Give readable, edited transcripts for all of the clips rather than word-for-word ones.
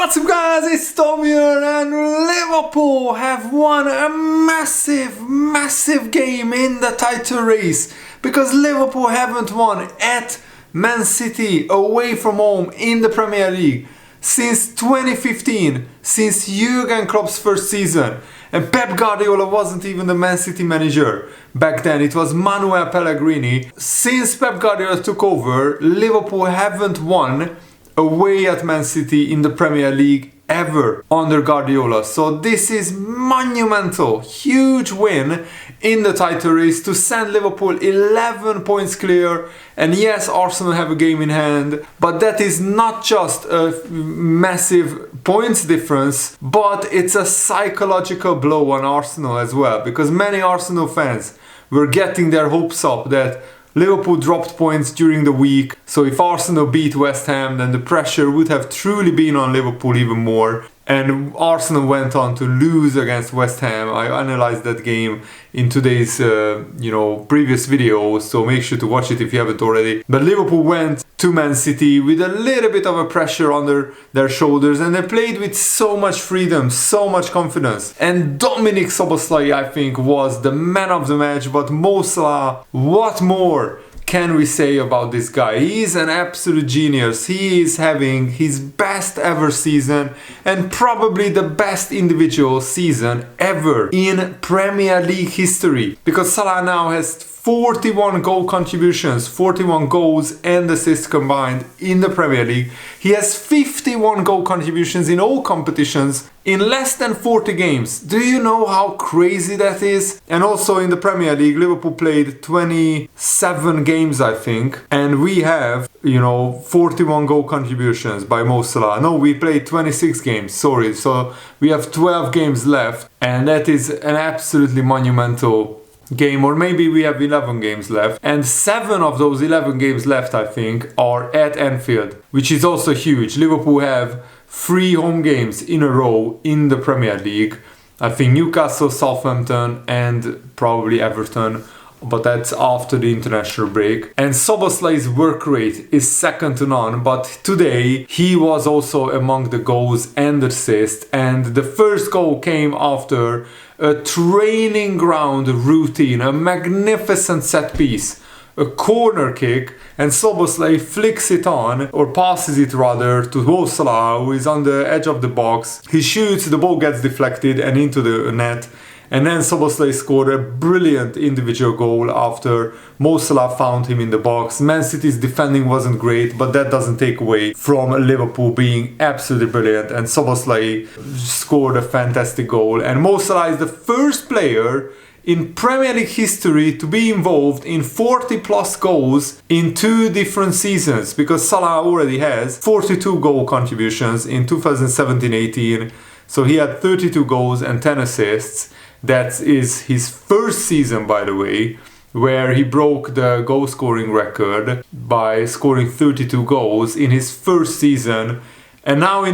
What's up guys, it's Tom here, and Liverpool have won a massive game in the title race, because Liverpool haven't won at Man City away from home in the Premier League since 2015, since Jurgen Klopp's first season. And Pep Guardiola wasn't even the Man City manager back then, it was Manuel Pellegrini. Since Pep Guardiola took over, Liverpool haven't won away at Man City in the Premier League ever under Guardiola. So this is monumental, huge win in the title race to send Liverpool 11 points clear. And yes, Arsenal have a game in hand, but that is not just a massive points difference, but it's a psychological blow on Arsenal as well, because many Arsenal fans were getting their hopes up that Liverpool dropped points during the week, so if Arsenal beat West Ham, then the pressure would have truly been on Liverpool even more. And Arsenal went on to lose against West Ham. I analyzed that game in today's previous video, so make sure to watch it if you haven't already. But Liverpool went to Man City with a little bit of a pressure under their shoulders, and they played with so much freedom, so much confidence. And Dominic Szoboszlai, I think, was the man of the match. But Mo Salah, what more can we say about this guy? He's an absolute genius. He is having his best ever season, and probably the best individual season ever in Premier League history, because Salah now has 41 goal contributions, 41 goals and assists combined in the Premier League. He has 51 goal contributions in all competitions in less than 40 games. Do you know how crazy that is? And also in the Premier League, Liverpool played 27 games, I think, and we have, 41 goal contributions by Mo Salah. No, we played 26 games, sorry. So we have 12 games left, and that is an absolutely monumental game. Or maybe we have 11 games left, and 7 of those 11 games left, I think, are at Anfield, which is also huge. Liverpool have 3 home games in a row in the Premier League. I think Newcastle, Southampton and probably Everton, but that's after the international break. And Szoboszlai's work rate is second to none, but today he was also among the goals and assists, and the first goal came after a training ground routine, a magnificent set piece, a corner kick, and Szoboszlai flicks it on, or passes it rather, to Mo Salah, who is on the edge of the box. He shoots, the ball gets deflected and into the net. And then Szoboszlai scored a brilliant individual goal after Mo Salah found him in the box. Man City's defending wasn't great, but that doesn't take away from Liverpool being absolutely brilliant. And Szoboszlai scored a fantastic goal. And Mo Salah is the first player in Premier League history to be involved in 40 plus goals in 2 different seasons, because Salah already has 42 goal contributions in 2017-18. So he had 32 goals and 10 assists. That is his first season, by the way, where he broke the goal scoring record by scoring 32 goals in his first season. And now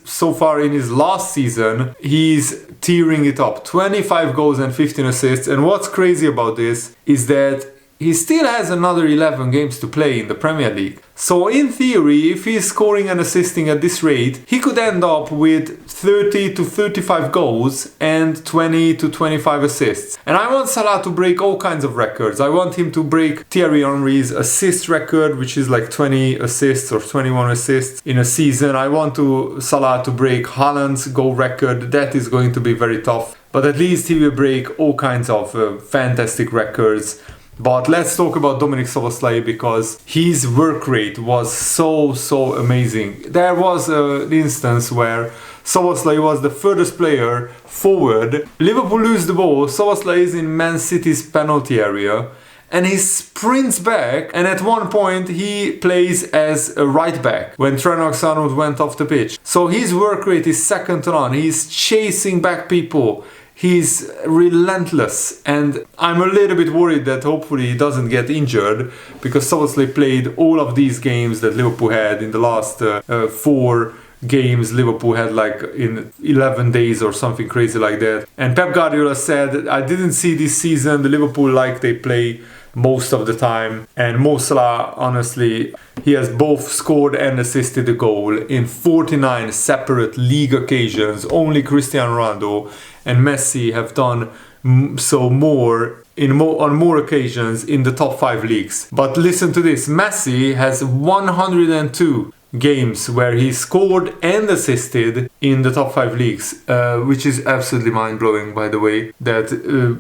so far in his last season, he's tearing it up. 25 goals and 15 assists. And what's crazy about this is that he still has another 11 games to play in the Premier League. So in theory, if he's scoring and assisting at this rate, he could end up with 30 to 35 goals and 20 to 25 assists. And I want Salah to break all kinds of records. I want him to break Thierry Henry's assist record, which is like 20 assists or 21 assists in a season. I want Salah to break Haaland's goal record. That is going to be very tough. But at least he will break all kinds of fantastic records. But let's talk about Dominic Szoboszlai, because his work rate was so amazing. There was an instance where Szoboszlai was the furthest player forward. Liverpool lose the ball, Szoboszlai is in Man City's penalty area, and he sprints back, and at one point he plays as a right back when Trent Alexander-Arnold went off the pitch. So his work rate is second to none. He's chasing back people. He's relentless, and I'm a little bit worried that hopefully he doesn't get injured, because Szoboszlai played all of these games that Liverpool had in the last 4 games. Liverpool had like in 11 days or something crazy like that. And Pep Guardiola said, I didn't see this season the Liverpool like they play most of the time. And Mo Salah, honestly, he has both scored and assisted a goal in 49 separate league occasions. Only Cristiano Ronaldo and Messi have done so on more occasions in the top 5 leagues. But listen to this, Messi has 102 games where he scored and assisted in the top 5 leagues, which is absolutely mind-blowing, by the way, that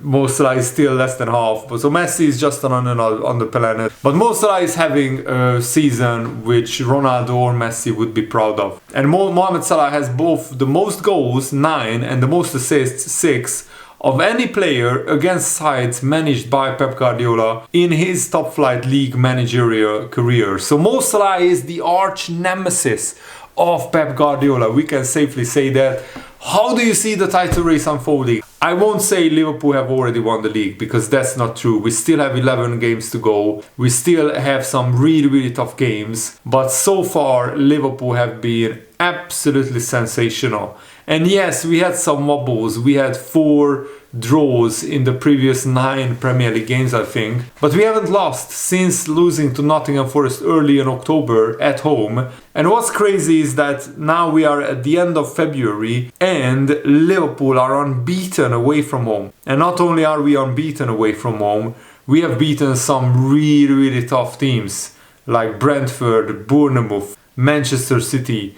Mo Salah is still less than half. So Messi is just on the planet. But Mo Salah is having a season which Ronaldo or Messi would be proud of. And Mohamed Salah has both the most goals, 9, and the most assists, 6, of any player against sides managed by Pep Guardiola in his top-flight league managerial career. So Mo Salah is the arch nemesis of Pep Guardiola. We can safely say that. How do you see the title race unfolding? I won't say Liverpool have already won the league, because that's not true. We still have 11 games to go. We still have some really, really tough games. But so far, Liverpool have been absolutely sensational. And yes, we had some wobbles. We had 4 draws in the previous 9 Premier League games, I think. But we haven't lost since losing to Nottingham Forest early in October at home. And what's crazy is that now we are at the end of February and Liverpool are unbeaten away from home. And not only are we unbeaten away from home, we have beaten some really, really tough teams like Brentford, Bournemouth, Manchester City.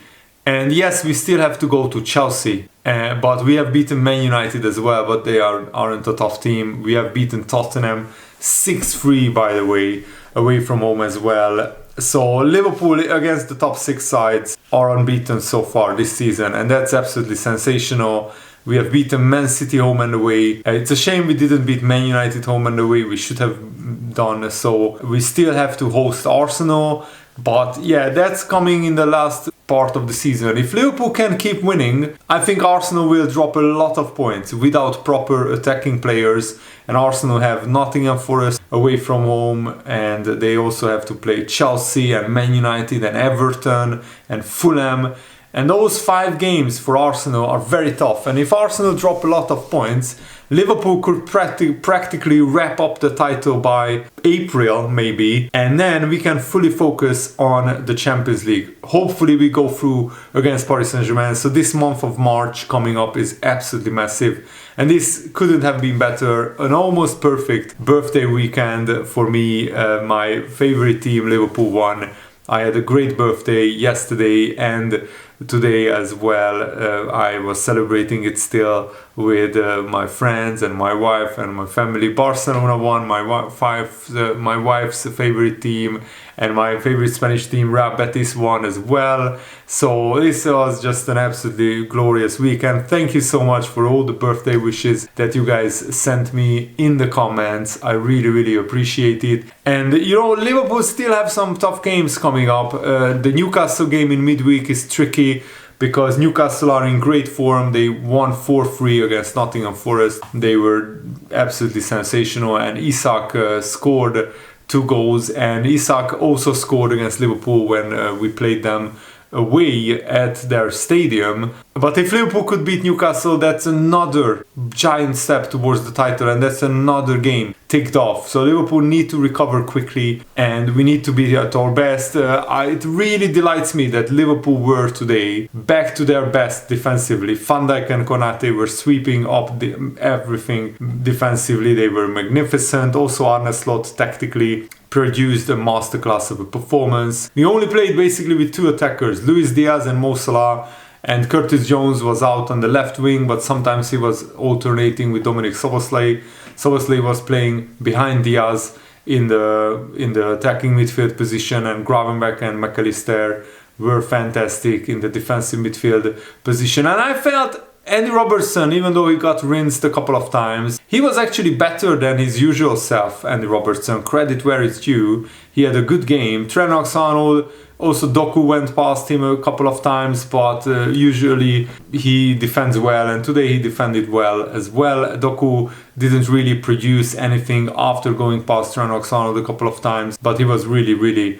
And yes, we still have to go to Chelsea, but we have beaten Man United as well, but they aren't a tough team. We have beaten Tottenham 6-3, by the way, away from home as well. So Liverpool against the top 6 sides are unbeaten so far this season, and that's absolutely sensational. We have beaten Man City home and away. It's a shame we didn't beat Man United home and away. We should have done so. We still have to host Arsenal. But yeah, that's coming in the last part of the season. If Liverpool can keep winning, I think Arsenal will drop a lot of points without proper attacking players. And Arsenal have Nottingham Forest away from home, and they also have to play Chelsea and Man United and Everton and Fulham. And those 5 games for Arsenal are very tough. And if Arsenal drop a lot of points, Liverpool could practically wrap up the title by April, maybe. And then we can fully focus on the Champions League. Hopefully we go through against Paris Saint-Germain. So this month of March coming up is absolutely massive. And this couldn't have been better. An almost perfect birthday weekend for me. My favorite team, Liverpool, won. I had a great birthday yesterday and today as well. I was celebrating it still with my friends and my wife and my family. Barcelona won, my wife's favorite team, and my favorite Spanish team, Real Betis, won as well. So this was just an absolutely glorious weekend. Thank you so much for all the birthday wishes that you guys sent me in the comments. I really, really appreciate it. And you know, Liverpool still have some tough games coming up. The Newcastle game in midweek is tricky because Newcastle are in great form. They won 4-3 against Nottingham Forest. They were absolutely sensational, and Isak scored 2 goals, and Isak also scored against Liverpool when we played them away at their stadium. But if Liverpool could beat Newcastle, that's another giant step towards the title, and that's another game ticked off. So Liverpool need to recover quickly, and we need to be at our best. It really delights me that Liverpool were today back to their best defensively. Van Dijk and Konate were sweeping up everything defensively. They were magnificent. Also Arne Slot tactically produced a masterclass of a performance. We only played basically with 2 attackers, Luis Diaz and Mo Salah, and Curtis Jones was out on the left wing, but sometimes he was alternating with Dominic Szoboszlai. Szoboszlai was playing behind Diaz in the attacking midfield position, and Gravenberch and McAllister were fantastic in the defensive midfield position. And I felt Andy Robertson, even though he got rinsed a couple of times, he was actually better than his usual self, Andy Robertson. Credit where it's due. He had a good game. Trent Alexander-Arnold, also Doku went past him a couple of times, but usually he defends well, and today he defended well as well. Doku didn't really produce anything after going past Trent Alexander-Arnold a couple of times, but he was really, really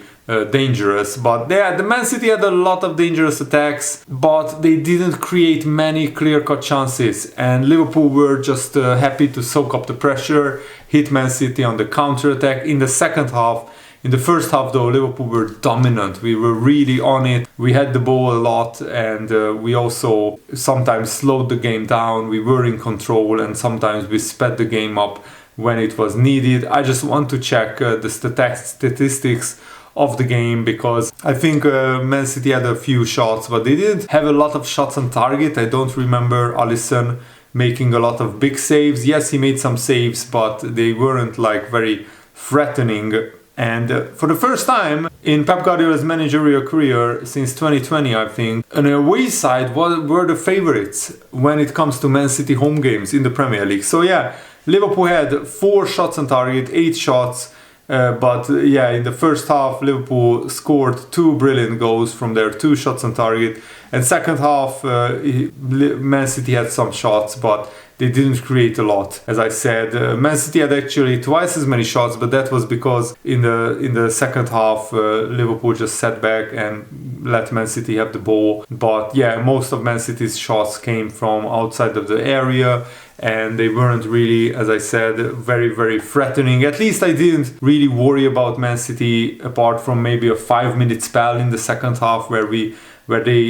dangerous. But yeah, the Man City had a lot of dangerous attacks, but they didn't create many clear-cut chances, and Liverpool were just happy to soak up the pressure, hit hit Man City on the counter-attack in the second half. In the first half though, Liverpool were dominant. We were really on it. We had the ball a lot, and we also sometimes slowed the game down. We were in control, and sometimes we sped the game up when it was needed. I just want to check the statistics of the game, because I think Man City had a few shots, but they didn't have a lot of shots on target. I don't remember Alisson making a lot of big saves. Yes, he made some saves, but they weren't like very threatening. And for the first time in Pep Guardiola's managerial career since 2020, I think, an away side were the favorites when it comes to Man City home games in the Premier League. So yeah, Liverpool had 4 shots on target, 8 shots. But yeah, in the first half, Liverpool scored 2 brilliant goals from their 2 shots on target. And second half, Man City had some shots, but they didn't create a lot. As I said, Man City had actually twice as many shots, but that was because in the second half, Liverpool just sat back and let Man City have the ball. But yeah, most of Man City's shots came from outside of the area, and they weren't really, as I said, very, very threatening. At least I didn't really worry about Man City, apart from maybe a 5-minute spell in the second half where they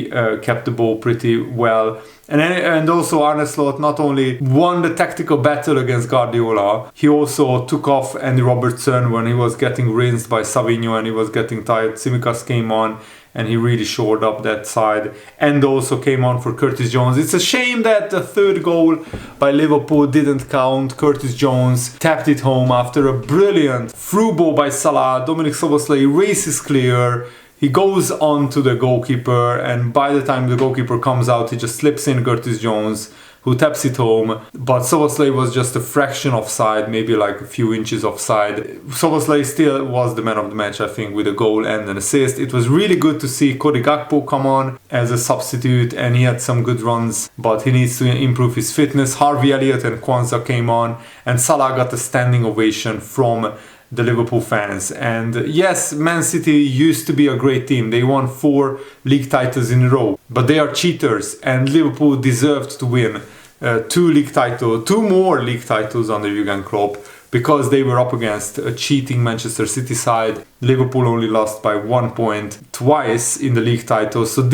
kept the ball pretty well. And also Arne Slot not only won the tactical battle against Guardiola, he also took off Andy Robertson when he was getting rinsed by Savinho and he was getting tired. Tsimikas came on and he really shored up that side, and also came on for Curtis Jones. It's a shame that the third goal by Liverpool didn't count. Curtis Jones tapped it home after a brilliant through ball by Salah. Dominic Szoboszlai races clear. He goes on to the goalkeeper, and by the time the goalkeeper comes out, he just slips in Curtis Jones, who taps it home. But Szoboszlai was just a fraction offside, maybe like a few inches offside. Szoboszlai still was the man of the match, I think, with a goal and an assist. It was really good to see Cody Gakpo come on as a substitute, and he had some good runs, but he needs to improve his fitness. Harvey Elliott and Kwanzaa came on, and Salah got a standing ovation from the Liverpool fans. And yes, Man City used to be a great team. They won 4 league titles in a row, but they are cheaters, and Liverpool deserved to win 2 more league titles under Jurgen Klopp, because they were up against a cheating Manchester City side. Liverpool only lost by 1 point twice in the league title. So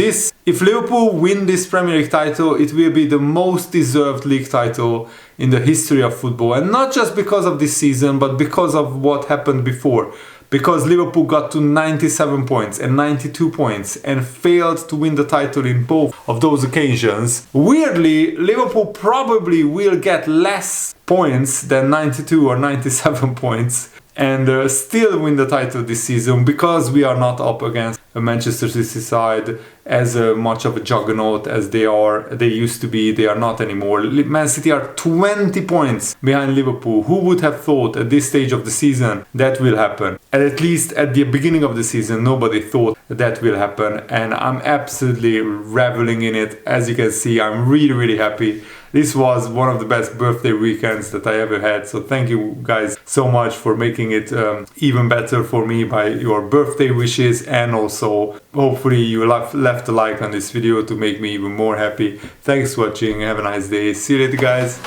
if Liverpool win this Premier League title, it will be the most deserved league title in the history of football. And not just because of this season, but because of what happened before. Because Liverpool got to 97 points and 92 points and failed to win the title in both of those occasions. Weirdly, Liverpool probably will get less points than 92 or 97 points and still win the title this season, because we are not up against a Manchester City side as much of a juggernaut as they used to be. They are not anymore. Man City are 20 points behind Liverpool. Who would have thought at this stage of the season that will happen? And at least at the beginning of the season, nobody thought that will happen, and I'm absolutely reveling in it. As you can see, I'm really, really happy. This was one of the best birthday weekends that I ever had. So thank you guys so much for making it even better for me by your birthday wishes. And also, hopefully you left a like on this video to make me even more happy. Thanks for watching. Have a nice day. See you later, guys.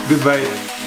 Goodbye.